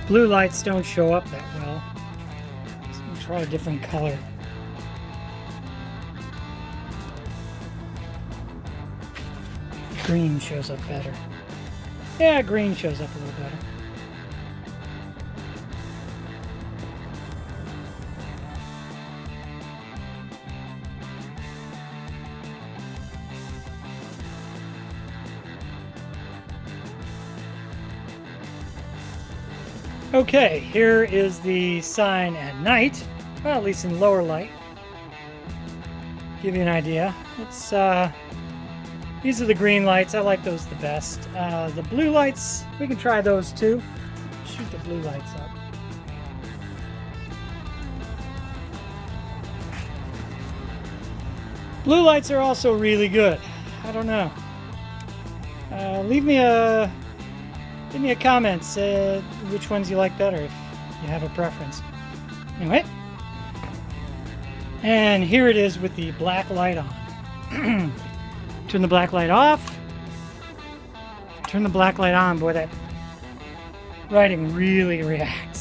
Blue lights don't show up that well. So we'll try a different color. Green shows up better. Yeah, green shows up a little better. Okay, here is the sign at night. Well, at least in lower light. Give you an idea. It's these are the green lights. I like those the best. The blue lights, we can try those too. Shoot the blue lights up. Blue lights are also really good. I don't know. Leave me a comment. Which ones you like better if you have a preference. Anyway. And here it is with the black light on. Turn the black light off. Turn the black light on. Boy, that writing really reacts.